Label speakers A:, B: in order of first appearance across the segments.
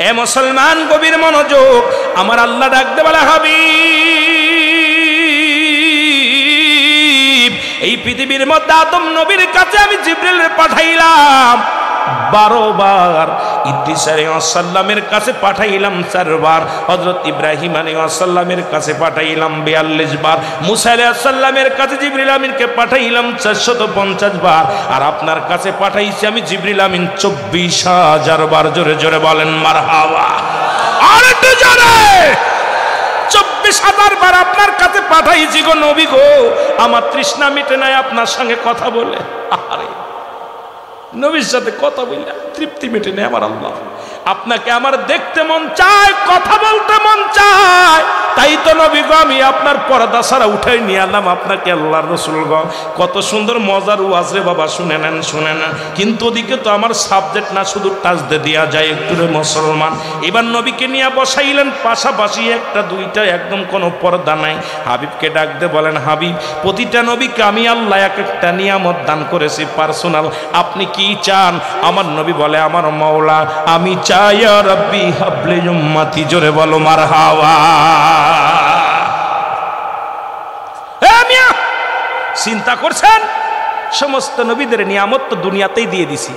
A: এ মুসলমান গভীর মনোযোগ, আমার আল্লাহ ডাকতে বলে হাবিব, এই পৃথিবীর মধ্যে আদম নবীর কাছে আমি জিবরিল পাঠাইলাম 12 বার, ইদ্রিস আলাইহিস সালামের কাছে পাঠাইলাম 4 বার, হযরত ইব্রাহিম আলাইহিস সালামের কাছে পাঠাইলাম 42 বার, মুসা আলাইহিস সালামের কাছে জিবরিল আমিনকে পাঠাইলাম 450 বার, আর আপনার কাছে পাঠাইছি আমি জিবরিল আমিন 24,000 বার। জোরে জোরে বলেন মারহাবা। আর একটু জোরে। 24,000 বার আপনার কাছে পাঠাইছি গো নবী গো, আমার তৃষ্ণা মিটে নাই আপনার সঙ্গে কথা বলে। আরে নবীর সাথে কথা বললে তৃপ্তি মেটে নেই আমার আল্লাহ। আপনাকে আমার দেখতে মন চায়, কথা বলতে মন চায়, তাই তো নবী গো আমি আপনার পর্দা ছাড়া উঠাই নিয়ে আনলাম আপনাকে। আল্লাহর রাসূল গো কত সুন্দর মজার ওয়াজ রে বাবা, শুনে নেন শুনে নেন। কিন্তু ওদিকে তো আমার সাবজেক্ট না, শুধু টাচ দিয়ে দেওয়া যায় একটু রে মুসলমান। এবার নবীকে নিয়ে বসাইলেন পাশাপাশি, একটা দুইটা একদম কোনো পর্দা নাই। হাবিবকে ডাক দিয়ে বলেন হাবিব, প্রতিটা নবীকে আমি আল্লাহ এক একটা নিয়ামত দান করেছি পার্সোনাল, আপনি কি চান? আমার নবী বলে আমার মাওলা আমি চাই ইয়া রাব্বি হাবলি উম্মতি। জোরে বলো মারহাবা। চিন্তা করছেন সমস্ত নবীদের নিয়ামত তো দুনিয়াতেই দিয়ে দিছি,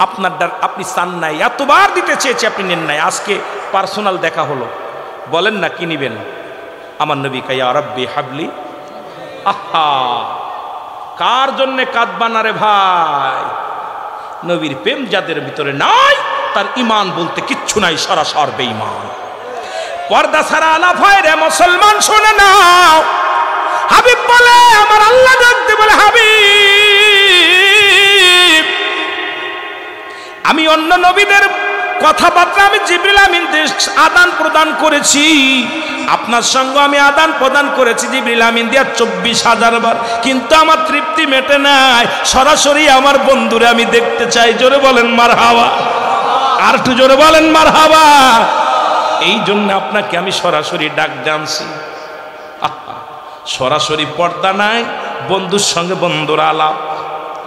A: আপনার আপনি চান নাই, এতবার দিতে চেয়েছি আপনি নেন নাই, আজকে পার্সোনাল দেখা হলো, বলেন না কি নিবেন? আমার নবী কা ইয়া রাব্বি হাবলি। আহা, কার জন্যে কাঁদবা না রে ভাই? নবীর প্রেম যাদের ভিতরে নাই তার ইমান বলতে কিচ্ছু নাই, সরাসর বেঈমান। পর্দা ছাড়া আলাপ হয় রে মুসলমান, শুনে নাও। হাবিব বলে আমার আল্লাহ ডাকতে বলে হাবিব, আমি অন্য নবীদের কথাবার্তা আমি জিবরিল আমিন আদান প্রদান করেছি, আপনার সঙ্গে আমি আদান প্রদান করেছি জিবরিল আমিন দিয়া 24,000 বার, কিন্তু আমার তৃপ্তি মেটে নাই, সরাসরি আমার বন্ধুরে আমি দেখতে চাই। জোরে বলেন মারহাবা। আর একটু জোরে বলেন মারহাবা। এই জন্য আপনাকে আমি সরাসরি ডাক জানছি। সরাসরি পর্দা নাই, বন্ধুর সঙ্গে বন্ধুর আলাপ,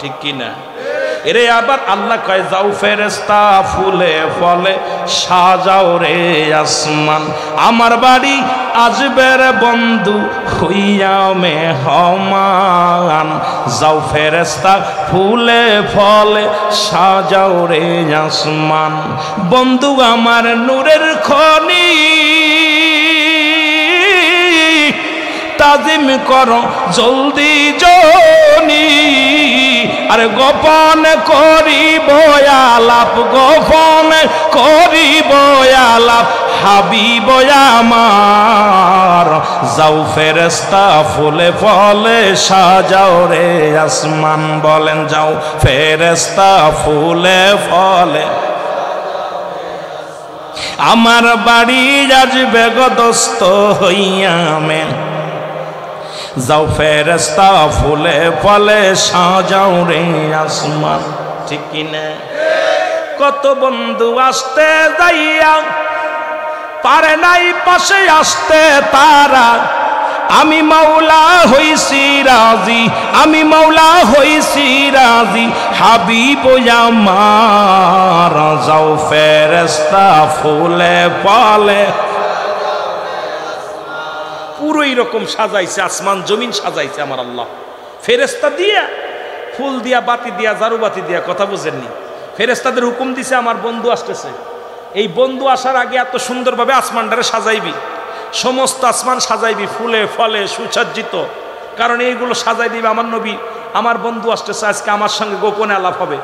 A: ঠিক কিনা? এরে আবার আল্লাহ কয় যাও ফেরেশতা ফুলে ফলে সাজাও রে আসমান, আমার বাড়ি আসবে রে বন্ধু হইয়া মেহমান। যাও ফেরেশতা ফুলে ফলে সাজাও রে আসমান, বন্ধু আমার নূরের খনি তাজিম করো জলদি জনি। আরে গোপন করিব আলাপ, গোপন করিব আলাপ হাবিব আমার। যাও ফেরেশতা ফুলে ফলে সাজাও রে আসমান, বলেন যাও ফেরেশতা ফুলে ফলে আমার বাড়ি আসবে গো দোস্ত হইয়া মে। যাও ফেরেশতা ফুলে ফলে সাজাও রে আসমান, ঠিক কিনা? কত বন্ধু আসতে যাইয়া পারে নাই পাশে আসতে তারা, আমি মাওলা হইছি রাজি, আমি মাওলা হইছি রাজি হাবিব আমার। যাও ফেরেশতা ফুলে ফলে, পুরো এইরকম সাজাইছে, আসমান জমিন সাজাইছে আমার আল্লাহ। ফেরেশতা দিয়া, ফুল দিয়া, বাতি দিয়া, জারু বাতি দিয়া, কথা বুঝেননি? ফেরেশতাদের হুকুম দিছে আমার বন্ধু আসতেছে, এই বন্ধু আসার আগে এত সুন্দরভাবে আসমানটারে সাজাইবি, সমস্ত আসমান সাজাইবি ফুলে ফলে সুসজ্জিত, কারণ এইগুলো সাজাই দিবে আমার নবী। আমার বন্ধু আসতেছে, আজকে আমার সঙ্গে গোপনে আলাপ হবে,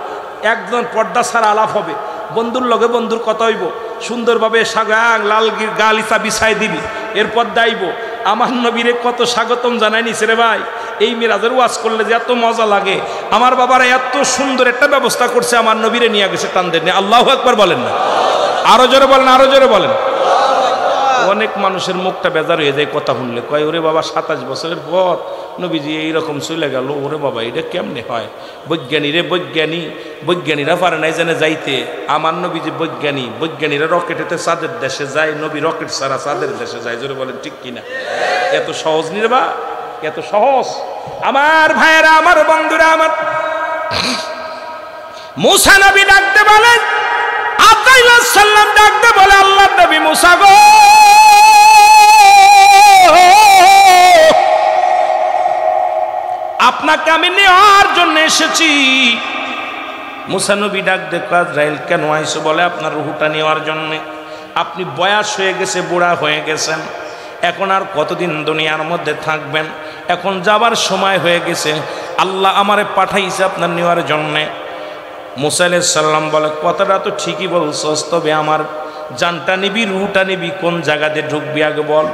A: একজন পর্দা ছাড়া আলাপ হবে, বন্ধুর লগে বন্ধুর কথা হইব, সুন্দরভাবে সাগাং লাল গালিচা বিছাই দিবি, এরপর দাইব। আমার নবীরে কত স্বাগতম জানাই নিছে রে ভাই। এই মিরাজের ওয়াজ করলে যে এত মজা লাগে, আমার বাবারা এত সুন্দর একটা ব্যবস্থা করছে, আমার নবীরে নিয়ে গেছে টানদের নিয়ে। আল্লাহু আকবার বলেন না? আরো জোরে বলেন, আরো জোরে বলেন। অনেক মানুষের মুখটা বেজার হয়ে যায় কথা শুনলে, কয় ওরে বাবা 27 বছরের পর নবীজি এইরকম চলে গেল, ওরে বাবা এটা কেমনে হয়? বৈজ্ঞানী রে বৈজ্ঞানী, বৈজ্ঞানীরা পারে নাই জানে যাইতে, আমার নবীজি বৈজ্ঞানী, বৈজ্ঞানীরা রকেটেতে চাঁদের দেশে যায়, নবী রকেট ছাড়া চাঁদের দেশে যায়। জোরে বলেন ঠিক কিনা? এত সহজ নির্বা, এত সহজ। আমার ভাইয়েরা, আমার বন্ধুরা, আমার মুসা নবী ডাকতে বলেন, আব্দুল্লাহ সাল্লাম ডাকতে বলে নবী মুসা গো, আপনাকে আমি নেওয়ার জন্য এসেছি। মুসা নবী ডাক দেখো, আজরাইল কেন আইছো? বলে আপনার রূহটা নেওয়ার জন্য। আপনি বয়স হয়ে গেছে, বুড়া হয়ে গেছেন, এখন আর কতদিন দুনিয়ার মধ্যে থাকবেন? এখন যাবার সময় হয়ে গেছে, আল্লাহ আমারে পাঠাইছে আপনার নেওয়ার জন্যে। মুসা আলাইহিস সালাম বলে, কথাটা তো ঠিকই বলছস, তবে আমার জানটা নিবি, রুহটা নিবি, কোন জায়গাতে ঢুকবি আগে বল।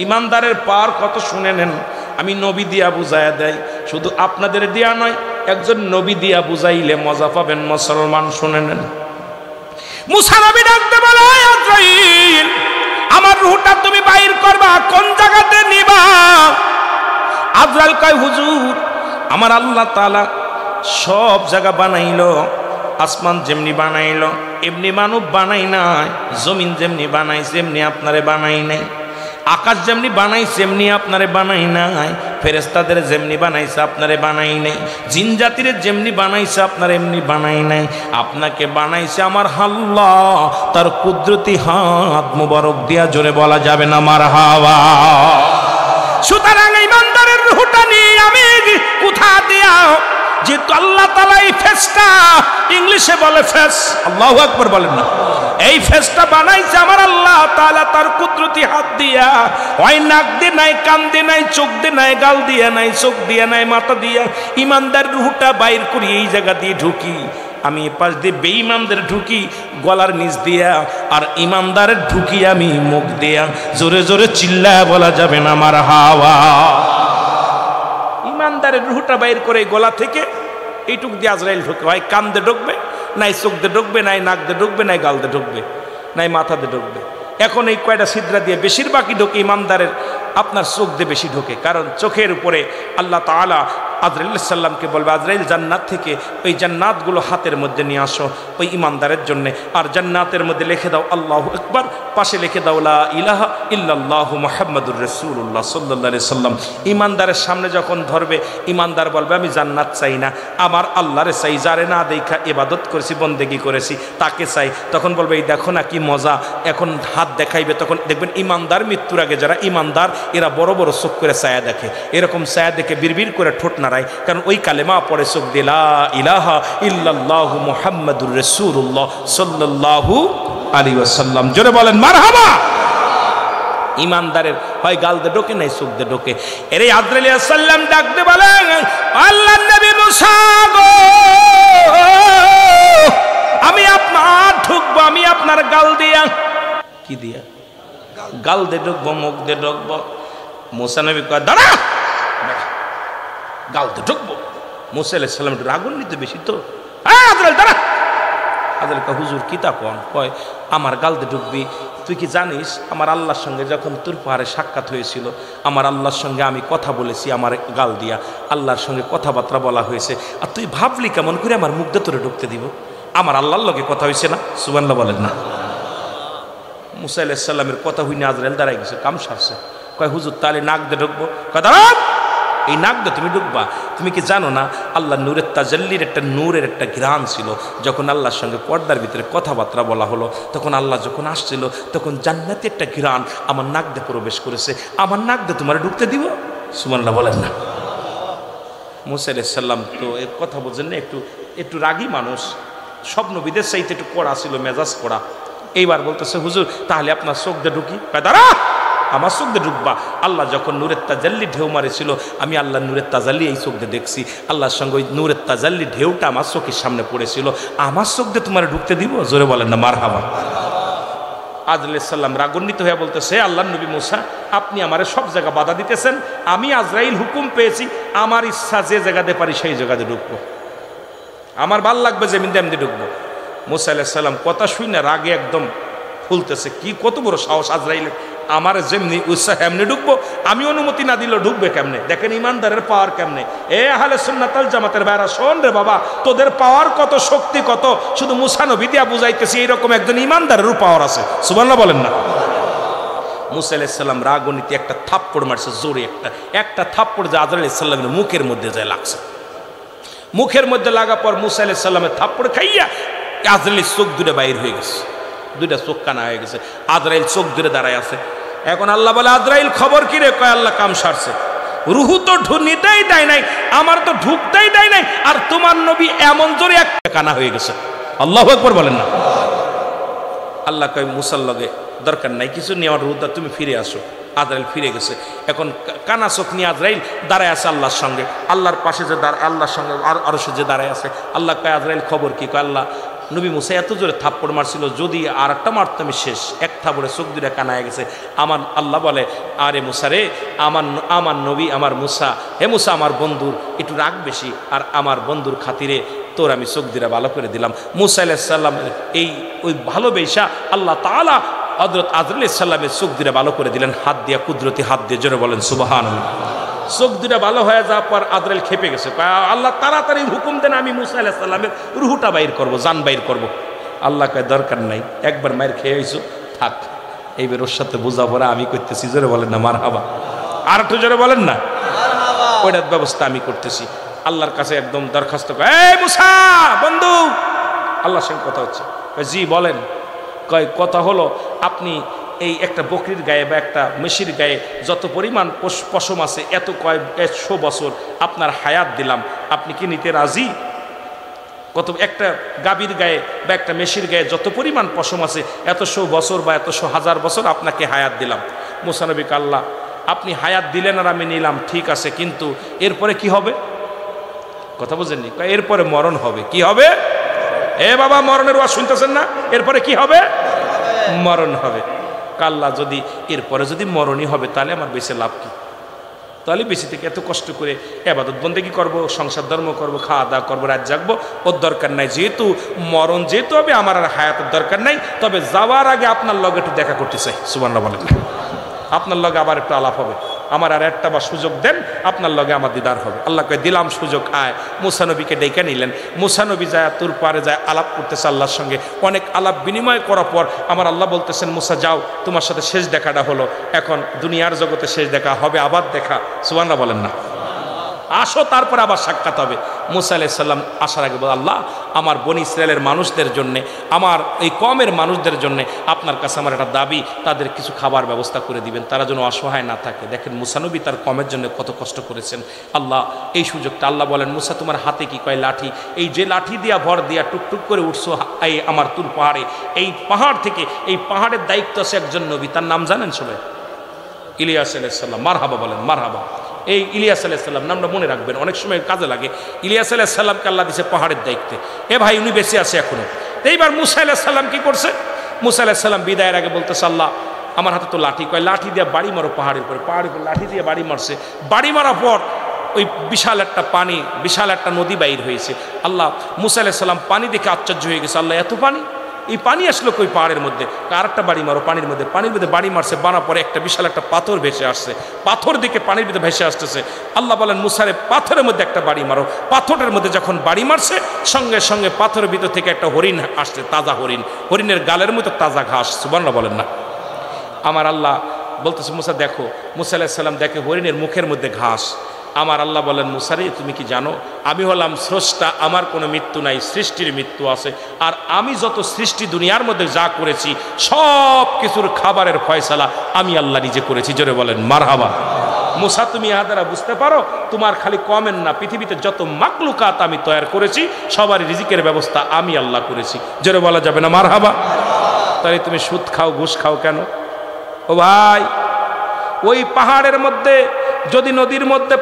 A: ইমানদারের পার কত শুনে নেন। আমি নবী দিয়া বুঝাইয়া দেয়, শুধু আপনাদের দিয়া নয়, একজন নবী দিয়া বুঝাইলে মজা পাবেন মুসলমান। শুনে নেন। মুসা নবী ডাকতে বলে, আজরাইল আমার রুহটা তুমি বাইর করবা, কোন জায়গাতে নিবা? আজরাইল কয়, হুজুর আমার আল্লাহ তাআলা সব জায়গা বানাইলো, আসমান যেমনি বানাইলো এমনি মানব বানাই নাই, জমিন যেমনি বানাইছে এমনি আপনারে বানাই নাই, আকাশ যেমনি বানাইছে এমনি আপনারে বানাই নাই, ফেরেশতাদের যেমনি বানাইছে আপনারে বানাই নাই, জিন জাতির যেমনি বানাইছে আপনার এমনি বানাই নাই, আপনাকে বানাইছে আমার আল্লাহ তার কুদরতি হাত মুবারক দিয়া। জোরে বলা যাবে না মারহাবা। সুতরাং ইমানদারের রূহটা নিয়ে আমি কোথা দিয়া, যেহেতু আল্লাহ তাআলা এই ফেসটা, ইংলিশে বলে ফেস, আল্লাহু আকবার বলেন না, এই ফেসটা বানাইছে আমার আল্লাহ তাআলা তার কুদরতি হাত দিয়া। ওই নাক দিয়ে নাই, কান দিয়ে নাই, চোখ দিয়ে নাই, গাল দিয়ে নাই, চোখ দিয়ে নাই, মাথা দিয়া ইমানদার রূহটা বাইর করি এই জায়গা দিয়ে ঢুকি। আমি পাশ দিয়ে বেঈমানদের ঢুকি গলার নিচ দিয়া, আর ইমানদারের ঢুকি আমি মুখ দিয়া। জোরে জোরে চিল্লায় বলা যাবে না মারহাবা। ইমানদারের রূহটা বাইর করে গলা থেকে এইটুক দিয়ে আজরাইল ঢুকে, হয় কান দিয়ে ঢুকবে, নাই চোখ দিয়ে ঢুকবে, নাই নাক দিয়ে ঢুকবে, নাই গাল দিয়ে ঢুকবে, নাই মাথা দিয়ে ঢুকবে। এখন এই কয়টা ছিদ্রা দিয়ে বেশিরভাগই ঢোকে ইমানদারের আপনার চোখ দিয়ে বেশি ঢোকে, কারণ চোখের উপরে আল্লাহ তাআলা আজরাইল সাল্লামকে বলবে, আজরাইল জান্নাত থেকে ওই জান্নাতগুলো হাতের মধ্যে নিয়ে আসো ওই ইমানদারের জন্যে, আর জান্নাতের মধ্যে লিখে দাও আল্লাহু আকবার, পাশে লিখে দাও লা ইলাহা ইল্লাল্লাহু মুহাম্মাদুর রাসূলুল্লাহ সাল্লাল্লাহু আলাইহি সাল্লাম। ইমানদারের সামনে যখন ধরবে, ইমানদার বলবে আমি জান্নাত চাই না, আমার আল্লাহরে চাই, যারে না দেখা ইবাদত করেছি, বন্দেগী করেছি তাকে চাই। তখন বলবে এই দেখো না কি মজা, এখন হাত দেখাইবে, তখন দেখবেন ইমানদার মৃত্যুর আগে যারা ইমানদার এরা বড় বড় চোখ করে ছায়া দেখে, এরকম ছায়া দেখে বিড়বিড় করে ঠোঁট নাড়ায়, কারণ ওই কালেমা পড়ে চোখ দিয়ে লা ইলাহা ইল্লাল্লাহু মুহাম্মাদুর রাসূলুল্লাহ সাল্লাল্লাহু আলাইহি ওয়াসাল্লাম। জোরে বলেন মারহাবা। ইমানদারের হয় গাল দিয়ে ঢোকে, নাই চোখ দিয়ে ঢোকে। এর আজরাইল আলাইহিস সালাম ডাকতে বলেন, আল্লাহর নবী মুসা গো, আমি আপনার ঢুকবো, আমি আপনার গাল দিয়া, কি দিয়া? গাল দিয়ে ঢুকবো, মুখ দিয়ে ঢুকবো। মুসা নবী কয় দাঁড়া, গাল দিয়ে ঢুকবো। মুসা আলাইহিস সালাম একটু রাগান্বিত বেশি তো, আজরাইল দাঁড়া। আজরাইল কয় হুজুর কি তা কোন? কয় আমার গাল দিয়ে ঢুকবি? তুই কি জানিস আমার আল্লাহর সঙ্গে যখন তোর পাহাড়ে সাক্ষাৎ হয়েছিল, আমার আল্লাহর সঙ্গে আমি কথা বলেছি আমার গাল দিয়া, আল্লাহর সঙ্গে কথাবার্তা বলা হয়েছে, আর তুই ভাবলি কেমন করে আমার মুখ দিয়ে তোরে ঢুকতে দিব? আমার আল্লাহর লগে কথা হয়েছে না? সুবহানাল্লাহ বলেন না। মুসা আলাইহিস সালামের কথা হইনি আজরাইল দাঁড়াই গেছে, কাম সারছে। কয় হুজুর তাহলে নাক দিয়ে ঢুকবো? কয় দাঁড়া, এই নাক দিয়ে তুমি ঢুকবা? তুমি কি জানো না আল্লাহ নূরের তাজাল্লির একটা নূরের একটা ঘ্রাণ ছিল, যখন আল্লাহর সঙ্গে পর্দার ভিতরে কথাবার্তা বলা হলো, তখন আল্লাহ যখন আসছিল তখন জান্নাতে একটা ঘ্রাণ আমার নাক দিয়ে প্রবেশ করেছে, আমার নাক দিয়ে তোমার ঢুকতে দিব? সুবহানাল্লাহ বলেন না। মুসা আলাইহিস সালাম তো এই কথা বোঝেন না, একটু রাগী মানুষ, সব নবীদের চাইতে একটু কড়া ছিল, মেজাজ কড়া। এইবার বলতেছে হুজুর তাহলে আপনার চোখ দিয়ে ঢুকি? দাঁড়া, আমার চোখ দিয়ে ঢুকবা। আল্লাহ যখন নূরের তাজাল্লি ঢেউ মারেছিল, আমি আল্লাহ নূরের তাজাল্লি এই চোখ দিয়ে দেখছি, আল্লাহর সঙ্গে ওই নূরের তাজাল্লি ঢেউটা আমার চোখের সামনে পড়েছিল, আমার চোখ দিয়ে তোমার ঢুকতে দিব? জোরে বলেন না মারহাবা। আজরাইল আলাইহিস সালাম রাগান্বিত হয়ে বলতেছে, আল্লাহ নবী মুসা আপনি আমারে সব জায়গা বাধা দিতেছেন, আমি আজরাইল হুকুম পেয়েছি, আমার ইচ্ছা যে জায়গাতে পারি সেই জায়গাতে ঢুকবো, আমার ভাল লাগবে যেমনি তেমনি ঢুকবো। মুসা আলাইহিস সালাম কথা শুই না রাগে একদম ফুলতেছে, কি কত বড় সাহস আজরাইলের, আমার যেমনি উৎসাহ এমনি ঢুকবো, আমি অনুমতি না দিলেও ঢুকবে কেমনে? দেখেন ইমানদারের পাওয়ার কেমনে। এ আহলে সুন্নাত ওয়াল জামাতের ভাইরা শোন রে বাবা, তোদের পাওয়ার কত, শক্তি কত, শুধু মুসা নবী দিয়া বুঝাইতেছি এইরকম একজন ইমানদারেরও পাওয়ার আছে। সুবহানাল্লাহ বলেন না। মুসা আলাইহিস সালাম রাগনীতি একটা থাপ্পড় মারছে, জোরে একটা থাপ্পড় যে আজরাইল আলাইহিস সালামের মুখের মধ্যে যায় লাগছে। মুখের মধ্যে লাগা পর মুসা আলাইহিস সালামের থাপ্পড় খাইয়া আজরাইলের চোখ দুটো বাইর হয়ে গেছে। দুইটা চোখ কানা হয়ে গেছে। আজরাইল চোখ ধরে দাঁড়ায় আছে। এখন আল্লাহ বলে, আজরাইল খবর কি রে? কয় আল্লাহ কাম সারছে। রুহু তো নিতেই দেয় নাই, আমার তো ঢুকতেই দেয় নাই, আর তোমার নবী এমন জোরে একটা কানা হয়ে গেছে। আল্লাহু আকবার বলেন না। আল্লাহ কয় মুসার লগে দরকার নাই কিছু নেওয়ার, রুহুটা তুমি ফিরে আসো। আজরাইল ফিরে গেছে। এখন কানা চোখ নিয়ে আজরাইল দাঁড়ায় আছে আল্লাহর সঙ্গে, আল্লাহর পাশে যে আল্লাহর সঙ্গে আরো সে যে দাঁড়ায় আছে। আল্লাহ কয় আজরাইল খবর কি? কয় আল্লাহ নবী মুসা এত জোরে থাপ্পড় মারছিল, যদি আর একটা মারতো আমি শেষ। এক থাপড়ে চোখ দুটা কানা হয়ে গেছে। আমার আল্লাহ বলে, আরে মুসা রে, আমার নবী আমার মুসা, হে মুসা আমার বন্ধুর একটু রাগ বেশি, আর আমার বন্ধুর খাতিরে তোর আমি চোখ দুটা ভালো করে দিলাম। মুসা আলাইহিস সালাম এই ওই ভালোবেসা আল্লাহ তাআলা হযরত আজরাইল আলাইহিস সালামের চোখ দুটা ভালো করে দিলেন হাত দিয়া, কুদরতি হাত দিয়ে। জোরে বলেন সুবহানাল্লাহ। চোখ দুটা ভালো হয়ে যাওয়ার পর আজরাইল খেপে গেছে। আল্লাহ তাড়াতাড়ি হুকুম দেন, আমি মুসা আলাইহিস সালামের রুহুটা বাইর করব, জান বাইর করব। আল্লাহ কয় দরকার নাই, একবার মায়ের খেয়ে হইছো, থাক। এইবার ওর সাথে বোঝাপড়া আমি করতেছি। জোরে বলেন না মারহাবা। আর একটু জোরে বলেন না মারহাবা। ওইটার ব্যবস্থা আমি করতেছি। আল্লাহর কাছে একদম দরখাস্ত করে, এই মুসা বন্ধু, আল্লাহর সঙ্গে কথা হচ্ছে। জি বলেন। কয় কথা হলো, আপনি এই একটা বকরির গায়ে বা একটা মেশির গায়ে যত পরিমাণ পশম আছে, এত 100 বছর আপনার হায়াত দিলাম, আপনি কি নিতে রাজি? কত একটা গাভীর গায়ে বা একটা মেশির গায়ে যত পরিমাণ পশম আছে, এত 100 বছর বা এত 1000 বছর আপনাকে হায়াত দিলাম। মুসা নবী আল্লাহ আপনি হায়াত দিলেন আর আমি নিলাম, ঠিক আছে, কিন্তু এরপরে কি হবে? কথা বুঝেননি? এরপরে মরণ হবে। কি হবে? এ বাবা, মরণের ওয়াজ শুনতেছেন না? এরপরে কি হবে? মরণ হবে। কাল্লা যদি এরপরে যদি মরণই হবে, তাহলে আমার বেঁচে লাভ কি? তাহলে বেশি থেকে এত কষ্ট করে ইবাদত বন্দেগী করব, সংসার ধর্ম করব, খাওয়া দাওয়া করবো, রাত জাগবো, ওর দরকার নাই। যেহেতু মরণ যেহেতু হবে, আমার আর হায়াতের দরকার নাই। তবে যাওয়ার আগে আপনার লগে একটু দেখা করতে চাই। সুবহানাল্লাহ বলেন। আপনার লগে আবার একটু আলাপ হবে, আমার আর একটা বা সুযোগ দেন, আপনার লগে আমার দিদার হবে। আল্লাহ কয় দিলাম সুযোগ, আয়। মুসা নবীকে ডেকে নিলেন। মুসা নবী যায় তুর পারে যায়, আলাপ করতেছে আল্লাহর সঙ্গে। অনেক আলাপ বিনিময় করার পর আমার আল্লাহ বলতেছেন, মুসা যাও, তোমার সাথে শেষ দেখাটা হলো, এখন দুনিয়ার জগতে শেষ দেখা হবে, আবার দেখা। সুবহানাল্লাহ বলেন না। আসো, তারপর আবার সাক্ষাৎ হবে। মুসা আলাইহিস সালাম আসার আগে বলে, আল্লাহ আমার বনি ইসরায়েলের মানুষদের জন্যে, আমার এই কমের মানুষদের জন্যে আপনার কাছে আমার একটা দাবি, তাদের কিছু খাবার ব্যবস্থা করে দিবেন, তারা যেন অসহায় না থাকে। দেখেন মুসা নবী তার কমের জন্য কত কষ্ট করেছেন। আল্লাহ এই সুযোগটা, আল্লাহ বলেন, মুসা তোমার হাতে কি? কয় লাঠি। এই যে লাঠি দিয়া ভর দিয়া টুকটুক করে উঠছো এই আমার তুর পাহাড়ে, এই পাহাড় থেকে, এই পাহাড়ের দায়িত্ব আছে একজন নবী, তার নাম জানেন সবাই? ইলিয়াস আলাইহিস সালাম। মারহাবা বলেন, মারহাবা। এই ইলিয়াস আলাইহিস সালাম নামটা মনে রাখবেন, অনেক সময় কাজে লাগে। ইলিয়াস আলাইহিস সালামকে আল্লাহ দিয়েছে পাহাড়ের দায়িত্বে। এ ভাই, উনি বেঁচে আছে এখনো। এইবার মুসা আলাইহিস সালাম কি করছে? মুসা আলাইহিস সালাম বিদায়ের আগে বলতেছে, আল্লাহ আমার হাতে তো লাঠি। কয় লাঠি দিয়ে বাড়ি মারো পাহাড়ের উপরে। পাহাড়ের উপরে লাঠি দিয়ে বাড়ি মারছে। বাড়ি মারার পর ওই বিশাল একটা পানি, বিশাল একটা নদী বাইর হয়েছে। আল্লাহ মুসা আলাইহিস সালাম পানি দেখে আশ্চর্য হয়ে গেছে। আল্লাহ এত পানি, এই পানি আসলো কই পাহাড়ের মধ্যে? আর একটা বাড়ি মারো পানির মধ্যে। পানির মধ্যে বাড়ি মারছে, বানা পরে একটা বিশাল একটা পাথর ভেসে আসছে। পাথর দিকে পানির ভিতরে ভেসে আসতেছে। আল্লাহ বলেন, মুসারে পাথরের মধ্যে একটা বাড়ি মারো। পাথরের মধ্যে যখন বাড়ি মারছে, সঙ্গে সঙ্গে পাথরের ভিতর থেকে একটা হরিণ আসছে, তাজা হরিণ, হরিণের গালের মতো তাজা ঘাস। সুবহানাল্লাহ বলেন না। আমার আল্লাহ বলতেছে, মুসা দেখো। মুসা আলাইহিস সালাম দেখে হরিণের মুখের মধ্যে ঘাস। আমার আল্লাহ বলেন, মুসারে তুমি কি জানো আমি হলাম স্রষ্টা, আমার কোনো মৃত্যু নাই, সৃষ্টির মৃত্যু আছে। আর আমি যত সৃষ্টি দুনিয়ার মধ্যে যা করেছি, সব কিছুর খাবারের ফয়সালা আমি আল্লাহ নিজে করেছি। জোরে বলেন মারহাবা। মুসা তুমি ইহা দ্বারা বুঝতে পারো, তোমার খালি কমেন না, পৃথিবীতে যত মাকলুকাত আমি তৈরি করেছি, সবার রিজিকের ব্যবস্থা আমি আল্লাহ করেছি। জোরে বলা যাবে না মারহাবা? তাই তুমি সুদ খাও, ঘুষ খাও কেন? ও ভাই, ওই পাহাড়ের মধ্যে যদি নদীর মধ্যে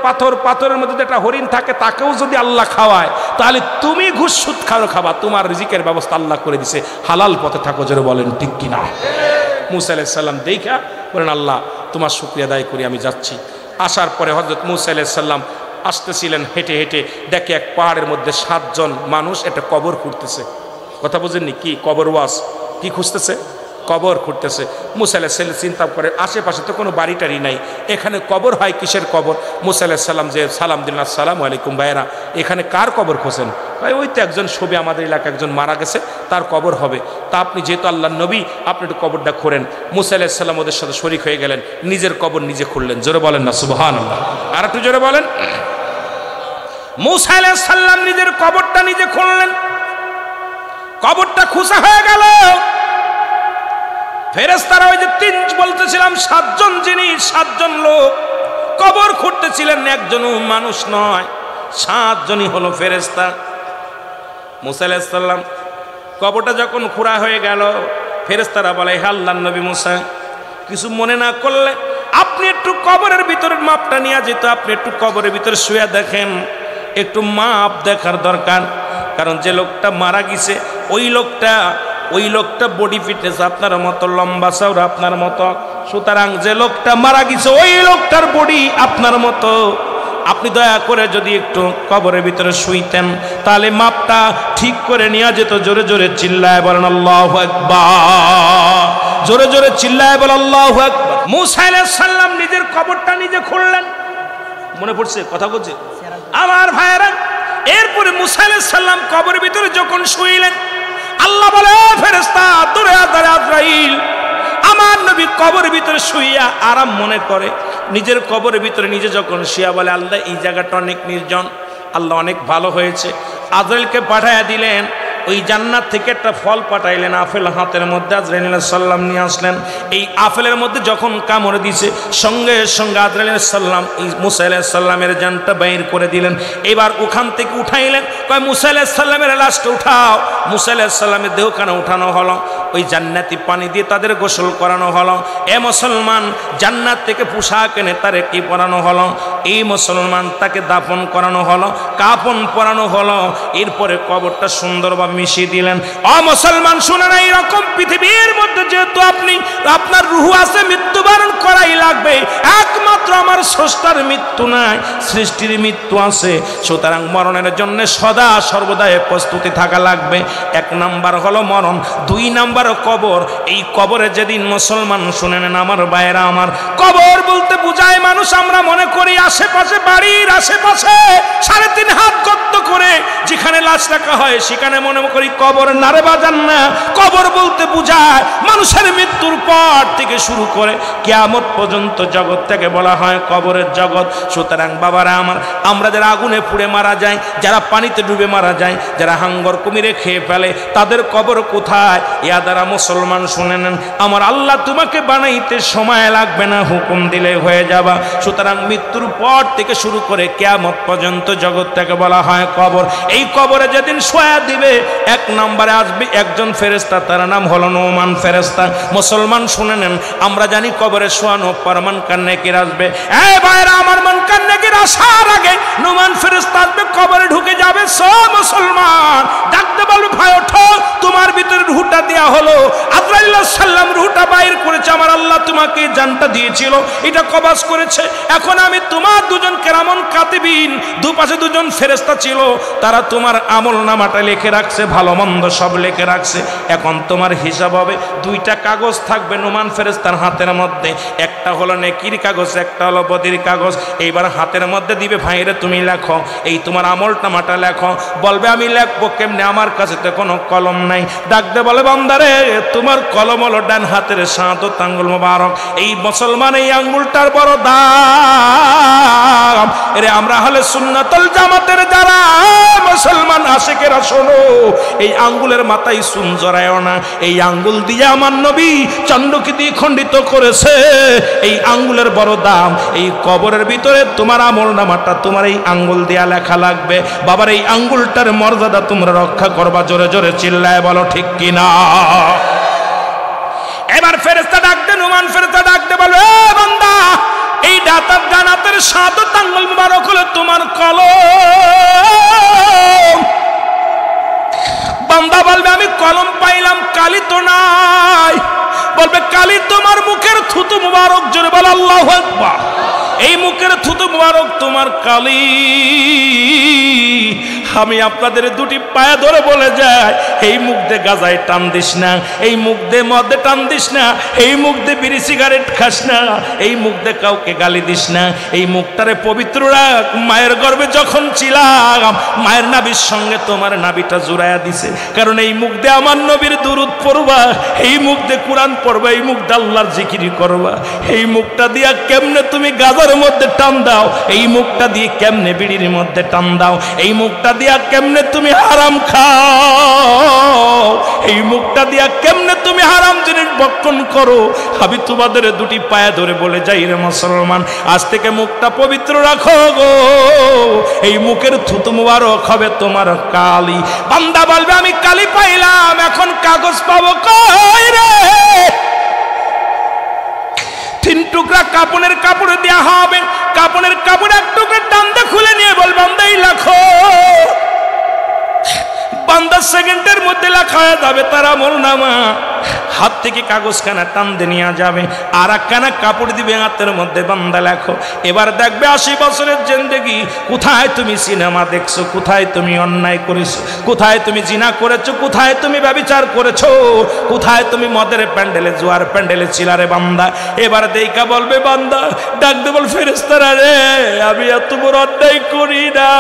A: পাথরের মধ্যে একটা হরিণ থাকে, তাকেও যদি আল্লাহ খাওয়ায়, তাহলে তুমি ঘুষ সুদ খাবা। তোমার রিজিকের ব্যবস্থা আল্লাহ করে দিছে, হালাল পথে থাকো। জোরে বলেন ঠিক কিনা? মুসা আলাইহিস সালাম দেখা বলেন, আল্লাহ তোমার শুকরিয়া আদায় করি, আমি যাচ্ছি। আসার পরে হযরত মুসা আলাইহিস সালাম আসতেছিলেন হেঁটে হেঁটে, দেখে এক পাহাড়ের মধ্যে 7 জন মানুষ একটা কবর খুঁড়তেছে। কথা বুঝেননি? কি কবর ওয়াজ? কি খুঁজতেছে? কবর খুঁড়তেছে। মুসা আলাইহিস সালাম চিন্তা করে, আশেপাশে তো কোনো বাড়ি টাড়ি নাই, এখানে কবর হয় কিসের কবর? মুসা আলাইহিস সালাম যে সালাম দিলেন, আসসালামু আলাইকুম ভাইরা, এখানে কার কবর খোঁজেন? ওই তো একজন ছবি, আমাদের এলাকায় একজন মারা গেছে, তার কবর হবে। তা আপনি যেহেতু আল্লাহর নবী, আপনি একটু কবরটা খোঁড়েন। মুসা আলাইহিস সালাম ওদের সাথে শরীক হয়ে গেলেন, নিজের কবর নিজে খুঁড়লেন। জোরে বলেন না সুবহানাল্লাহ। আর একটু জোরে বলেন। মুসা আলাইহিস সালাম নিজের কবরটা নিজে খুঁড়লেন। কবরটা খুঁজা হয়ে গেল। ফেরেশতারা ওই যে তিন বলতেছিলাম সাতজন জিনিস, সাতজন লোক কবর খুঁড়তেছিলেন, একজনও মানুষ নয়, সাতজনই হলো ফেরেশতা। মুসা আলাইহিস সালাম কবরটা যখন খোঁড়া হয়ে গেল, ফেরেশতারা বলে, হে আল্লাহর নবী মুসা, কিছু মনে না করলে আপনি একটু কবরের ভিতরের মাপটা নিয়ে যেত, আপনি একটু কবরের ভিতরে শুয়ে দেখেন, একটু মাপ দেখার দরকার। কারণ যে লোকটা মারা গেছে ওই লোকটা বডি ফিটনেস আপনার মতো, লম্বা চওড়া আপনার মতো, সুতরাং যে লোকটা মারা গেছে ওই লোকটার বডি আপনার মতো। আপনি দয়া করে যদি একটু কবরের ভিতরে শুইতেন তাহলে মাপটা ঠিক করে নিয়ে যেত। জোরে জোরে চিল্লায় বলেন আল্লাহু আকবার, জোরে জোরে চিল্লায় বলেন আল্লাহু আকবার। মুসা আলাইহিস সালাম নিজের কবরটা নিজে খুঁড়লেন, মনে পড়ছে কথা বলছে আমার ভাইয়েরা। এরপরে মুসা আলাইহিস সালাম কবরের ভিতরে যখন শুইলেন, আল্লাহ বলে, ফেরেশতা দূরে দাঁড়া আজরাইল, আমার নবী কবরের ভিতরে শুইয়া আরাম মনে করে, নিজের কবরের ভিতরে নিজে যখন শুয়া বলে, আল্লাহ এই জায়গাটা অনেক নির্জন, আল্লাহ অনেক ভালো হয়েছে। আজরাইলকে পাঠাইয়া দিলেন, ওই জান্নাত থেকে একটা ফল পাঠাইলেন, আপেল হাতের মধ্যে আজরাইল আলাইহিস সালাম নিয়ে আসলেন। এই আপেলের মধ্যে যখন কামড় দিছে, সঙ্গে সঙ্গে আজরাইল আলাইহিস সালাম মুসা আলাইহিস সালামের জানটা বাইর করে দিলেন। এবার ওখান থেকে উঠাইলেন, কয় মুসা আলাইহিস সালামের লাশটা উঠাও। মুসা আলাইহিস সালামের দেহখানা উঠানো হলো, ওই জান্নাতি পানি দিয়ে তাদের গোসল করানো হলো। এ মুসলমান, জান্নাত থেকে পোশাক এনে তারে কি পরানো হলো, এই মুসলমান তাকে দাফন করানো হলো, কাফন পরানো হলো। এরপরে কবরটা সুন্দরভাবে মিশিয়ে দিলেন। ও মুসলমান শুনে না, এইরকম পৃথিবীর মধ্যে যেহেতু আপনার রূহ আছে, মৃত্যুবরণ করাই লাগবে। একমাত্র আমার স্রষ্টার মৃত্যু নাই, সৃষ্টির মৃত্যু আছে, সুতরাং মরণের জন্য সদা সর্বদা প্রস্তুতি থাকা লাগবে। এক নাম্বার হলো মরণ, দুই নাম্বার কবর। এই কবরে যেদিন মুসলমান শুনে নেন আমার ভাইয়েরা আমার, কবর বলতে বুঝায় মানুষ আমরা মনে করি আশেপাশে, বাড়ির আশেপাশে 3.5 হাত গর্ত করে যেখানে লাশ রাখা হয় সেখানে মনে করি কবর, নারে বাজান না। কবর বলতে বুঝায় মানুষের মৃত্যুর পর থেকে শুরু করে কিয়ামত পর্যন্ত জগৎটাকে বলা হয় কবরের জগৎ। সুতরাং বাবারা আমার, আমরা যারা আগুনে পুড়ে মারা যায়, যারা পানিতে ডুবে মারা যায়, যারা হাঙ্গর কুমিরে খেয়ে ফেলে, তাদের কবর কোথায়? ইয়া দ্বারা মুসলমান শুনে নেন, আমার আল্লাহ তোমাকে বানাইতে সময় লাগবে না, হুকুম দিলে হয়ে যাবা। সুতরাং মৃত্যুর পর থেকে শুরু করে কিয়ামত পর্যন্ত জগৎটাকে বলা হয় কবর। এই কবরে যেদিন শোয়া দিবে, এক নম্বরে আসবে একজন ফেরেশতা, তার নাম হলো নোমান ফেরেশতা। মুসলমান শুনে নেন, আমরা জানি কবরে শোয়ানো পর মুনকার নেকির আসবে। এই ভাইরা আমার, মুনকার নেকির আসার আগে নোমান ফেরেশতা আসবে, কবরে ঢুকে যাবে। সব মুসলমান ডাকতে বলবে, ভাই ওঠো, তোমার ভিতরে রূহটা দেয়া হলো। আজরাইল আলাইহিস সালাম রূহটা বাইর করেছে, আমার আল্লাহ তোমাকে জানটা দিয়েছিল, এটা কবজ করেছে। এখন আমি তোমার দুজন কেরামন কাতিবিন, দুপাশে দুজন ফেরেশতা ছিল, তারা তোমার আমল নামাটা লিখে রাখছে, ভালো মন্দ সব লিখে রাখছে। এখন তোমার হিসাব হবে, 2টা কাগজ থাকবে নোমান ফেরেশতার হাতের মধ্যে, একটা হলো নেকির কাগজ, একটা হলো বদির কাগজ। এইবার হাতের মধ্যে দিবে, ভাইরে তুমি লেখো, এই তোমার আমল নামাটা লেখো। বলবে আমি লেখবো কেমনে, আমার কাছে তো কোনো কলম নাই। ডাকতে বলে, বান্দারে তোমার কলম হলো ডান হাতের শাহাদাত আঙ্গুল মোবারক। এই মুসলমান, এই আঙ্গুলটার বড় দাম। এরে আমরা হলে সুন্নাতুল জামাতের যারা মুসলমান আশিকেরা, শোনো, এই আঙ্গুলের মাথায় চুন জড়ায়ও না। এই আঙ্গুল দিয়ে আমার নবী চন্দ্রকে দিয়ে খণ্ডিত করেছে। এই আঙ্গুলের বড় দাম। এই কবরের ভিতরে তোমার আমল নামাটা তোমার এই আঙ্গুল দিয়া লেখা লাগবে। বাবার এই আঙ্গুলটার মর্যাদা তোমরা রক্ষা করবা। জোরে জোরে চিল্লায় বলো ঠিক কিনা। এবার ফেরেশতা ডাকতে, নোমান ফেরেশতা ডাকতে বলে, এ বান্দা, এই ডানাতের শাহাদাত আঙ্গুল মুবারক হলো তোমার কলম। বান্দা বলবে, আমি কলম পাইলাম, কালি তো নাই। বলবে, কালি তোমার মুখের থুতু মুবারক। জোরে বল আল্লাহু আকবার। এই মুখের থুতু মুবারক তোমার কালি। আমি আপনাদের 2টি পায়ে ধরে বলে যাই, এই মুখ দিয়ে গাজায় টান দিস না, এই মুখ দিয়ে মদে টান দিস না, এই মুখ দিয়ে বিড়ি সিগারেট খাস না, এই মুখ দিয়ে কাউকে গালি দিস না। এই মুখটারে পবিত্র রাখ। মায়ের গর্ভে যখন ছিলাম, মায়ের নাভির সঙ্গে তোমার নাভিটা জুড়াইয়া দিছে, কারণ এই মুখ দিয়ে আমার নবীর দুরূদ পড়বা, এই মুখ দিয়ে কোরআন পড়বা, এই মুখ দিয়ে আল্লাহর জিকির করবা। এই মুখটা দিয়া কেমনে তুমি গাজার মধ্যে টান দাও, এই মুখটা দিয়ে কেমনে বিড়ির মধ্যে টান দাও, এই মুখটা দিয়ে দিয়া কেমনে তুমি হারাম খাও, এই মুখটা দিয়া কেমনে তুমি হারাম জিনিস ভক্ষণ করো। আমি তোমাদের দুটি পায়ে ধরে বলে যাই রে মুসলমান, আজ থেকে মুখটা পবিত্র রাখো গো। এই মুখের থুতু মুবারক হবে তোমার কালি। বান্দা বলবে আমি কালি পাইলাম, এখন কাগজ পাবো কই রে? 3 টুকরা কাপড়ের কাপড় দেওয়া হবে, কাপড়ের কাপড় 1 টুকরা টান্দা খুলে নিয়ে বলবে বান্দা এই লাখো। বান্দা সেকেন্ডের মধ্যে লেখা হয়ে যাবে তার আমলনামা। হাত থেকে কাগজখানা টান দিয়ে নিয়ে যাবে, আর একখানা কাপড় দিবে হাতের মধ্যে, বান্দা লেখো। এবার দেখবে 80 বছরের জিন্দেগি, কোথায় তুমি সিনেমা দেখছো, কোথায় তুমি অন্যায় করেছো, কোথায় তুমি জিনা করেছো, কোথায় তুমি ব্যভিচার করেছো, কোথায় তুমি মদের প্যান্ডেলে জুয়ার প্যান্ডেলে ছিলারে বান্দা। এবার দেইকা বলবে বান্দা, ডাক দে বল ফেরেশতারা রে, আমি এত বড় অন্যায় করি না।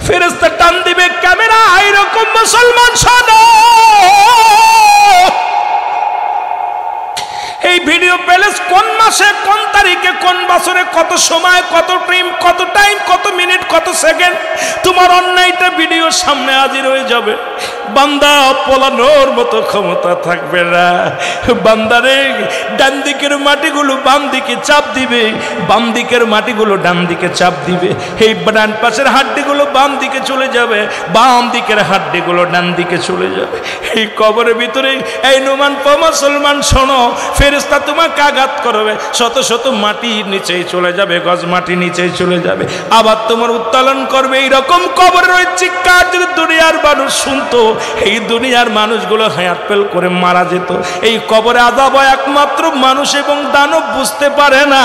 A: ফেরেশতা টান দিবে ক্যামেরা, এইরকম মুসলমান শোনো, এই ভিডিও প্যালেস কোন মাসে কোন তারিখে কোন বছরে কত সময় কত টাইম কত মিনিট কত সেকেন্ড তোমার অন্যায়টা ভিডিওর সামনে হাজির হয়ে যাবে। বান্দা পলানোর মতো ক্ষমতা থাকবে না। বান্দারে ডান দিকের মাটিগুলো বাম দিকে চাপ দিবে, বাম দিকের মাটিগুলো ডান দিকে চাপ দিবে। এই ডান পাশের হাড্ডিগুলো বাম দিকে চলে যাবে, বাম দিকের হাড্ডিগুলো ডান দিকে চলে যাবে। এই কবরের ভিতরে এই নুমান মুসলমান শোনো, ফেরেশতা তোমাকে আঘাত করবে, শত শত মাটি নিচেই চলে যাবে, গজ মাটি নিচেই চলে যাবে, আবার তোমার উত্তোলন করবে। এইরকম কবরের ওই চিৎকার যদি দুনিয়ার মানুষ শুনতো, এই দুনিয়ার মানুষগুলো হায়াত ফেল করে মারা যেত। এই কবরে আযাব একমাত্র মানুষ এবং দানব বুঝতে পারে না,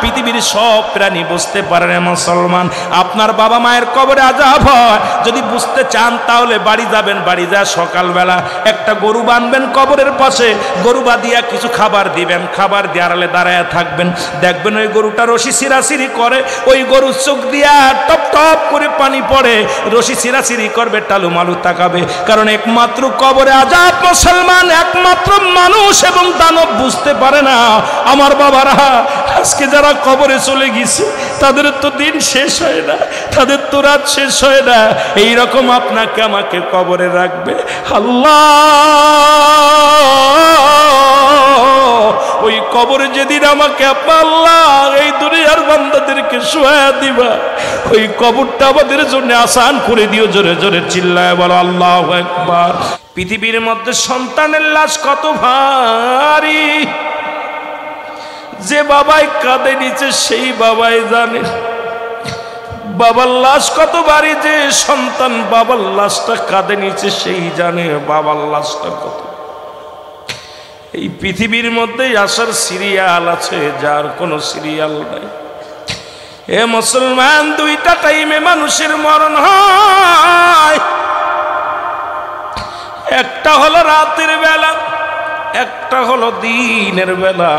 A: পৃথিবীর সব প্রাণী বুঝতে পারে না। মুসলমান, আপনার বাবা মায়ের কবরে আযাব হয়, যদি বুঝতে চান তাহলে বাড়ি যাবেন, বাড়ি যা সকালবেলা একটা গরু বাঁধবেন কবরের পাশে, গরু বাঁধিয়া কিছু খাবার দিবেন, খাবার দিয়ে আড়ালে দাঁড়ায় থাকবেন, দেখবেন ওই গরুটা রশি ছিঁড়াছিঁড়ি করে, ওই গরুর চোখ দিয়া টপ টপ করে পানি পড়ে, রশি ছিঁড়াছিঁড়ি করবে, টালু মালু তাকাবে, কারণ একমাত্র কবরে আযাব মুসলমান একমাত্র মানুষ এবং দানব বুঝতে পারে না। আমার বাবারা, আজকে যারা কবরে চলে গেছে তাদের তো দিন শেষ হয় না, তাদের তো রাত শেষ হয় না, এইরকম আপনাকে আমাকে কবরে রাখবে আল্লাহ। ওই কবরে যেদিন আমাকে আল্লাহ এই দুনিয়ার বান্দাদেরকে শোয়া দিবা, ওই কবরটা আমাদের জন্য আসান করে দিও। জোরে জোরে চিল্লায় বলো আল্লাহু আকবার। পৃথিবীর মধ্যে সন্তানের লাশ কত ভারী, যে বাবাই কাঁদে নিচে সেই বাবাই জানে বাবার লাশ কত ভারী, যে সন্তান বাবার লাশটা কাঁদে নিচে সেই জানে বাবার লাশটা কত। এই পৃথিবীর মধ্যে আসার সিরিয়াল আছে, যার কোনো সিরিয়াল নাই। এ মুসলমান, 2টা টাইমে মানুষের মরণ হয়, একটা হলো রাতের বেলা, একটা হলো দিনের বেলা।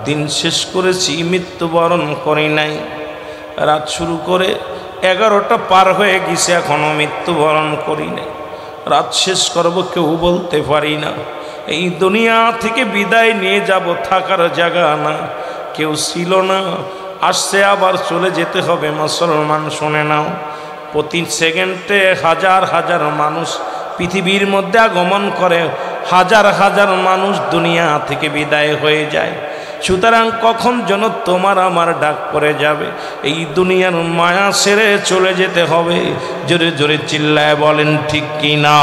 A: দিন শেষ করেছি, মৃত্যুবরণ করি নাই, রাত শুরু করে 11টা পার হয়ে গেছে, এখনো মৃত্যুবরণ করি নাই। রাত শেষ করব কেউ বলতে পারি না। এই দুনিয়া থেকে বিদায় নিয়ে যাব, থাকার জায়গা না, কেউ ছিল না, আসছে আবার চলে যেতে হবে। মুসলমান শুনে নাও, প্রতি সেকেন্ডে হাজার হাজার মানুষ পৃথিবীর মধ্যে আগমন করে, হাজার হাজার মানুষ দুনিয়া থেকে বিদায় হয়ে যায়। সুতরাং কখন যেন তোমার আমার ডাক পড়ে যাবে, এই দুনিয়ার মায়া ছেড়ে চলে যেতে হবে। জোরে জোরে চিল্লায় বলেন ঠিক কিনা?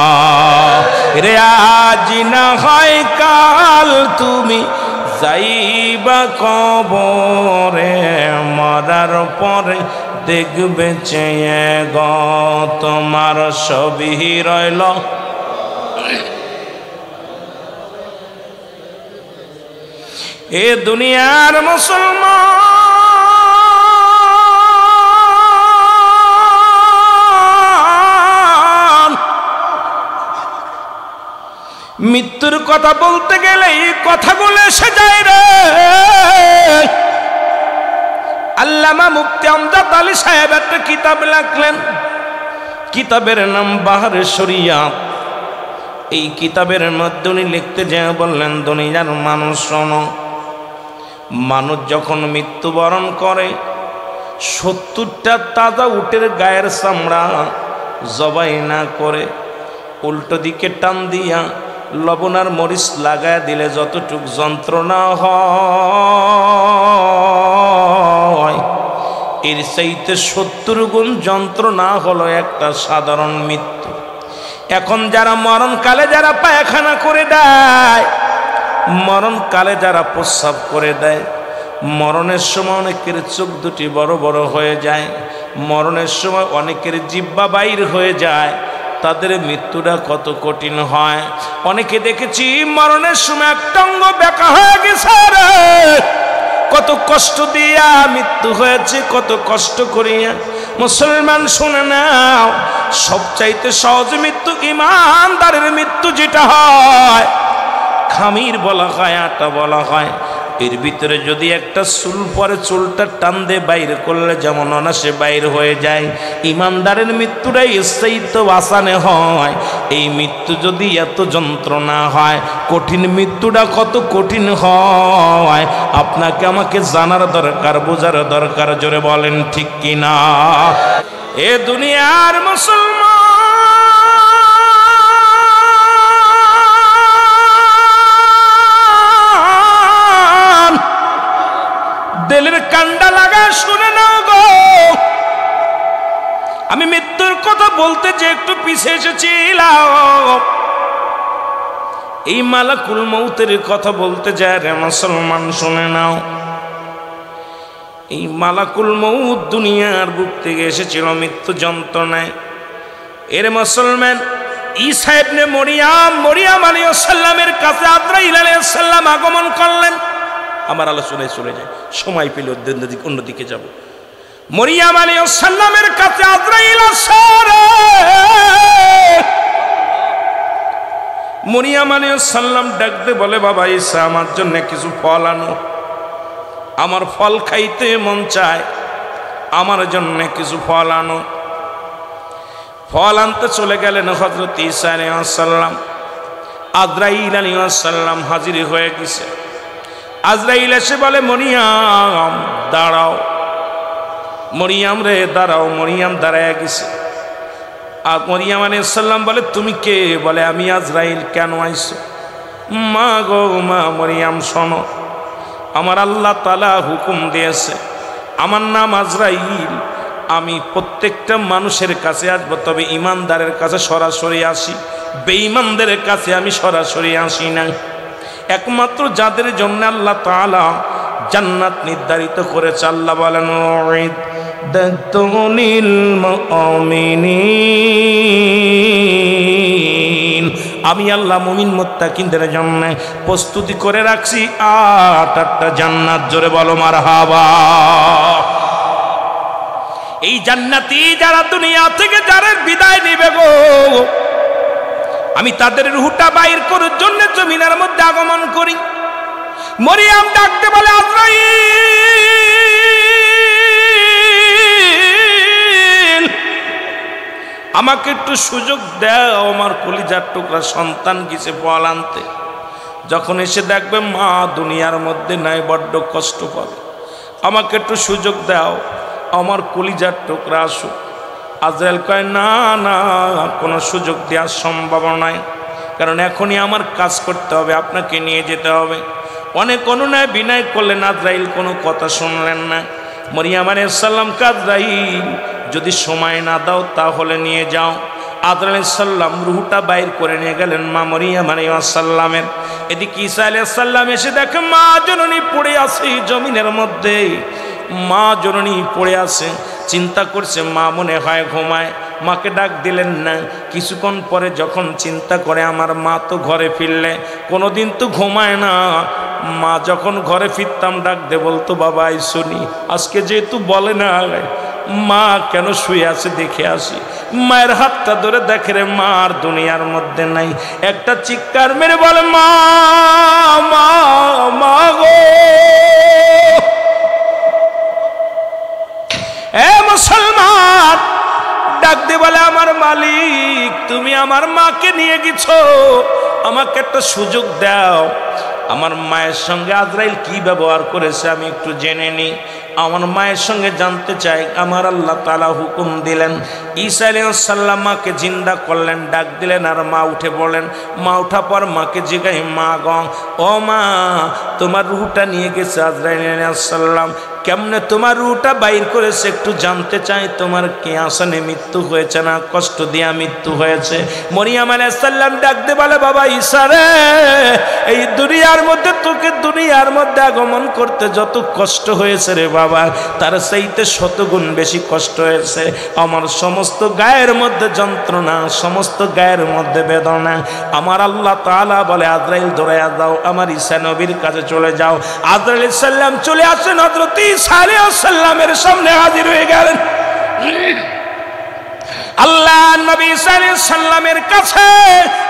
A: রে আজ না হয় কাল তুমি যাইবা কবরে, মরার পরে দেখবে চেয়ে গো তোমার সবই রইল। এ দুনিয়ার মুসলমান, মৃত্যুর কথা বলতে গেলে এই কথাগুলো এসে যায় রে। আল্লামা মুফতি আমজাদ আলী সাহেব একটা কিতাব লিখলেন, কিতাবের নাম বাহারে শরিয়াত। এই কিতাবের মধ্যে উনি লিখতে যেয়ে বললেন, দুনিয়ার মানুষ শোনো, মানুষ যখন মৃত্যুবরণ করে 70টা তাজা উটের গায়ের চামড়া জবাই না করে উল্টো দিকে টান দিয়া লবণ আর মরিচ লাগায় দিলে যতটুক যন্ত্রণা হয় এর চাইতে 70 গুণ যন্ত্রণা হলো একটা সাধারণ মৃত্যু। এখন যারা মরণকালে যারা পায়খানা করে দেয়, মরণকালে যারা প্রস্রাব করে দেয়, মরণের সময় অনেকের চোখ দুটি বড় বড় হয়ে যায়, মরণের সময় অনেকের জিহ্বা বাইর হয়ে যায়, তাদের মৃত্যুটা কত কঠিন হয়। অনেকে দেখেছি মরণের সময় একটা অঙ্গ বেঁকা হয়ে গেছে, কত কষ্ট দিয়া মৃত্যু হয়েছে, কত কষ্ট করিয়া। মুসলমান শুনে নাও, সবচাইতে সহজ মৃত্যু ঈমানদারের মৃত্যু যেটা হয়, খামির বলা হয়, আটা বলা হয়, এর ভিতরে যদি একটা চুল পরে চুলটা টান দিয়ে বাইর করলে যেমন অনাসে বাইর হয়ে যায়, ঈমানদারের মৃত্যুটাই স্থায়িত্ব বাঁচানো হয়। এই মৃত্যু যদি এত যন্ত্রণা হয়, কঠিন মৃত্যুটা কত কঠিন হয় আপনাকে আমাকে জানার দরকার, বোঝার দরকার। জোরে বলেন ঠিক কিনা? এ দুনিয়ার মুসলমান দিলের কান্ডা লাগা শুনে নাও গো, আমি মৃত্যুর কথা বলতে যে একটু পিছিয়ে এসেছিলাম, এই মালাকুল মউতের কথা বলতে যায় রে মুসলমান শুনে নাও। এই মালাকুল মউত দুনিয়ার বুক থেকে এসেছিল মৃত্যু যন্ত্রণায়। এর মুসলমান ঈসা ইবনে মরিয়াম আলাইহিস সালামের কাছে আজরাইল আলাইহিস সালাম আগমন করলেন। আমার আলোচনায় চলে যায়, সময় পেলে অন্যদিকে যাব। মরিয়াম আলাইহিস সালামের কাছে আজরাইল আসে। মরিয়াম আলাইহিস সালাম ডাকতে বলে, বাবা ঈসা আমার জন্য কিছু ফল আনো, আমার ফল খাইতে মন চায়, আমার জন্য কিছু ফল আনো। ফল আনতে চলে গেলেন হযরত ঈসা আলাইহিস সালাম। আজরাইল আলাইহিস সালাম হাজির হয়ে গেছে। আজরাইল এসে বলে, মরিয়াম দাঁড়াও, মরিয়াম রে দাঁড়াও। মরিয়াম দাঁড়ায় গেছে। আর মরিয়াম আলাইহিস সালাম বলে, তুমি কে? বলে, আমি আজরাইল। কেন আইছো? মা গো মা, মরিয়াম শোনো, আমার আল্লাহ তাআলা হুকুম দিয়েছে, আমার নাম আজরাইল, আমি প্রত্যেকটা মানুষের কাছে আসবো, তবে ঈমানদারের কাছে সরাসরি আসি, বেঈমানদের কাছে আমি সরাসরি আসি না। একমাত্র যাদের জন্য আল্লাহ তাআলা জান্নাত নির্ধারিত করেছে, আল্লাহ বলেন, উইদ্দাতুনিল মুমিনিন, আমি আল্লাহ মুমিন মুত্তাকিনদের জন্য প্রস্তুতি করে রাখছি 8টা জান্নাত। জোরে বলো মারহাবা। এই জান্নাতি যারা দুনিয়া থেকে যারা বিদায় নেবে গো, আমি তাদের রূহটা বাইর করার জন্য জমিনের মধ্যে আগমন করি। মরিয়াম ডাকতে বলে, আজরাইল আমাকে একটু সুযোগ দাও, আমার কলিজার টুকরা সন্তান গেছে ফল আনতে, যখন এসে দেখবে মা দুনিয়ার মধ্যে নাই, বড্ড কষ্ট পাবে, আমাকে একটু সুযোগ দাও, আমার কলিজার টুকরা আসুক। আজরাইল কয়, না না, কোনো সুযোগ দেওয়ার সম্ভাবনা নাই, কারণ এখনই আমার কাজ করতে হবে, আপনাকে নিয়ে যেতে হবে। অনেক অনুনয় বিনয় করলেন, আজরাইল কোনো কথা শুনলেন না। মরিয়াম আলাইহিস সালাম, আজরাইল যদি সময় না দাও তাহলে নিয়ে যাও। আজরাইল আলাইহিস সালাম রূহটা বাইর করে নিয়ে গেলেন মা মরিয়াম আলাইহিস সালামের। এদিকে ঈসা আলাইহিস সালাম এসে দেখে মা জননী পড়ে আছে জমিনের মধ্যে, মা জননী পড়ে আছে। চিন্তা করছে মা মনে হয় ঘুমায়, মাকে ডাক দিলেন না। কিছুক্ষণ পরে যখন চিন্তা করে আমার মা তো ঘরে ফিরলে, কোনোদিন তো ঘুমায় না, মা যখন ঘরে ফিরতাম ডাক দে বলতো, বাবা আই শুনি, আজকে যেহেতু বলে না মা কেন শুয়ে আছে দেখে আসি। মায়ের হাতটা ধরে দেখে রে মা আর দুনিয়ার মধ্যে নাই। একটা চিৎকার মেরে বলে, মা মা মা গো। এ মুসলমান ডাক দিয়ে বলে, আমার মালিক তুমি আমার মাকে নিয়ে গেছো, আমাকে একটা সুযোগ দাও, আমার মায়ের সঙ্গে আজরাইল কি ব্যবহার করেছে আমি একটু জেনে নি। আমার মায়ের সঙ্গে জানতে চাই। আমার আল্লাহ তাআলা হুকুম দিলেন, ঈসা আলাইহিস সালাম মাকে জিন্দা করলেন, ডাক দিলেন, আর মা উঠে পড়লেন। মা উঠা পর মাকে জিজ্ঞাসা, মা গো, ও মা, তোমার রূহটা নিয়ে গেছে আজরাইল আলাইহিস সালাম, কেমনে তোমার রূহটা বাইর করেছে একটু জানতে চাই। তোমার কে আসনে মৃত্যু হয়েছে না কষ্ট দিয়া মৃত্যু হয়েছে? মরিয়ম আলাইহিস সালাম ডাক দিয়ে বলে, বাবা ঈসা রে, এই দুনিয়ার মধ্যে তোকে দুনিয়ার মধ্যে আগমন করতে যত কষ্ট হয়েছে রে বাবা, তার চাইতে শতগুণ বেশি কষ্ট হয়েছে। আমার সমস্ত গায়ের মধ্যে যন্ত্রণা, সমস্ত গায়ের মধ্যে বেদনা। আমার আল্লাহ তাআলা বলে, আজরাইল দৌড়াইয়া যাও, আমার ঈসা নবীর কাছে চলে যাও। আজরাইল আলাইহিস সালাম চলে আসেন, হযরত ঈসা আলাইহিস সালামের সামনে হাজির হয়ে গেলেন। আল্লাহ নবী ঈসা আলাইহিস সালামের কাছে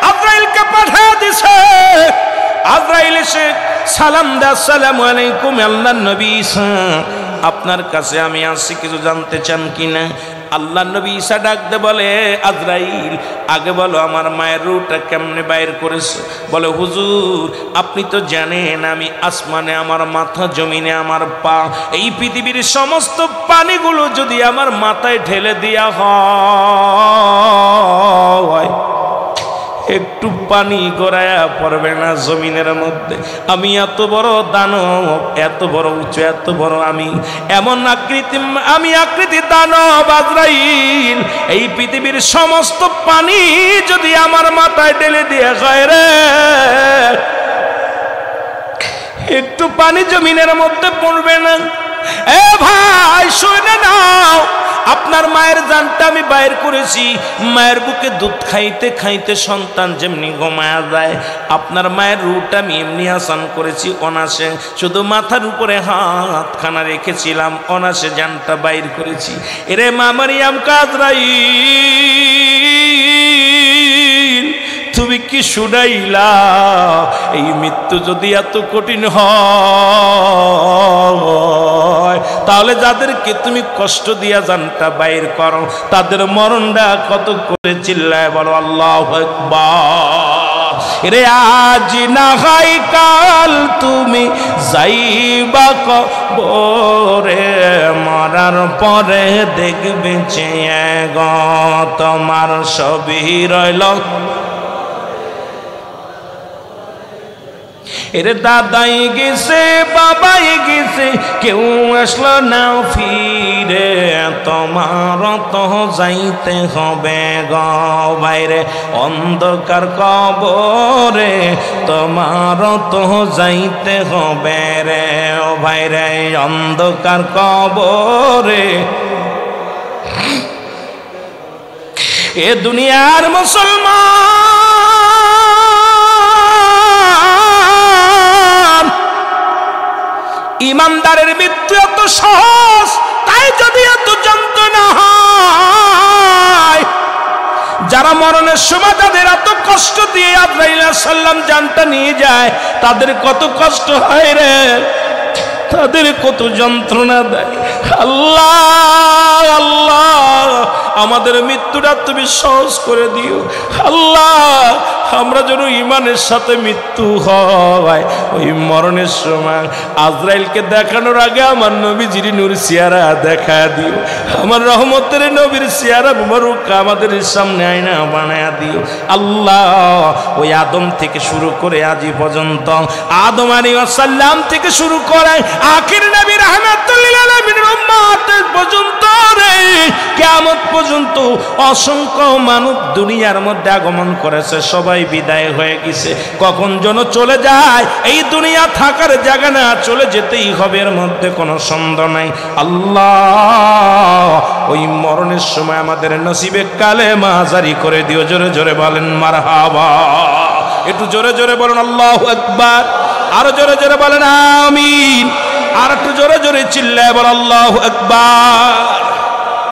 A: আজরাইলকে পাঠিয়ে দিয়েছে। আজরাইল এসে সালাম দা, আসসালামু আলাইকুম আল্লাহ নবী ঈসা, আপনার কাছে আমি আসছি, কিছু জানতে চান কিনা? আল্লাহ নবী ঈসা ডাক দে বলে, আজরাইল আগে বলো আমার মায়ের রূহটা কেমনে বাইর করেছে? বলে, হুজুর আপনি তো জানেন আমি আসমানে আমার মাথা, জমিনে আমার পা, এই পৃথিবীর সমস্ত পানিগুলো যদি আমার মাথায় ঢেলে দেয়া হয় একটু পানি গড়ায়া পড়বে না জমিনের মধ্যে? আমি এত বড় দানব, এত বড় উঁচু, এত বড় আমি, এমন আকৃতি, আমি আকৃতি দানব আজরাইল, এই পৃথিবীর সমস্ত পানি যদি আমার মাথায় ঢেলে দিয়ে হয় রে, একটু পানি জমিনের মধ্যে পড়বে না? এ ভাই শুনে নাও, আপনার মায়ের জানটা আমি বাইর করেছি। মায়ের বুকে দুধ খাইতে খাইতে সন্তান যেমনি ঘুমায়া যায়, আপনার মায়ের রূহটা আমি এমনি আসান করেছি অনাসে, শুধু মাথার উপরে হাতখানা রেখেছিলাম, অনাসে জানটা বাইর করেছি। এরে মা মারিয়াম কাজরাইল, তুমি কি শুনাইলা? এই মৃত্যু যদি এত কঠিন হয়, তাহলে যাদেরকে তুমি কষ্ট দিয়া জানটা বাইর করো, তাদের মরণটা কত করে চিল্লায় বলো আল্লাহু আকবার। রে আজ না হয় কাল তুমি যাইবা কবরে, মরার পরে দেখবে চেয়ে গো তোমার সবই রইল। এর দাদাই গেছে, বাবাই গেছে, কেউ আসলো না ফিরে, তোমার তো যাইতে হবে গো বাইরে অন্ধকার কবরে, তোমার তো যাইতে হবে রে ও ভাইরে অন্ধকার কবরে। এ দুনিয়ার মুসলমান, ইমানদারের মৃত্যু এত সহজ, তাই যদি এত যন্ত্রণা হয়, যারা মরণের সময় তাদের এত কষ্ট দিয়ে আজরাইল সাল্লাম জানটা নিয়ে যায়, তাদের কত কষ্ট হয় রে, তাদের কত যন্ত্রণা দেয়। আল্লাহ আল্লাহ আমাদের মৃত্যুটা তুমি সহজ করে দিও আল্লাহ, আমরা যেন ইমানের সাথে মৃত্যু হয়। ওই মরণের সময় আজরাইলকে দেখানোর আগে আমার নবীজির নূর চেহারা দেখা দিও, আমার রহমতের নবীর চেহারা মুবারক আমাদের সামনে আয়না বানায়া দিও আল্লাহ। ওই আদম থেকে শুরু করে আজি পর্যন্ত, আদম আলাইহিস সালাম থেকে শুরু করে আখির নবী রাহমাতুল লিল আলামিনের উম্মত পর্যন্ত রে, কিয়ামত পর্যন্ত অসংখ্য মানব দুনিয়ার মধ্যে আগমন করেছে, সবাই বিদায় হয়ে গেছে। কখন যেন চলে যায়, এই দুনিয়া থাকার জায়গা না, চলে যেতেই হবে, এর মধ্যে কোনো সন্দেহ নাই। আল্লাহ ওই মরণের সময় আমাদের নসিবে কালেমা জারি করে দিও। জোরে জোরে বলেন মারহাবা, একটু জোরে জোরে বলেন আল্লাহু আকবার, আরো জোরে জোরে বলেন আমিন, আর একটু জোরে জোরে চিল্লায় বল আল্লাহু আকবার।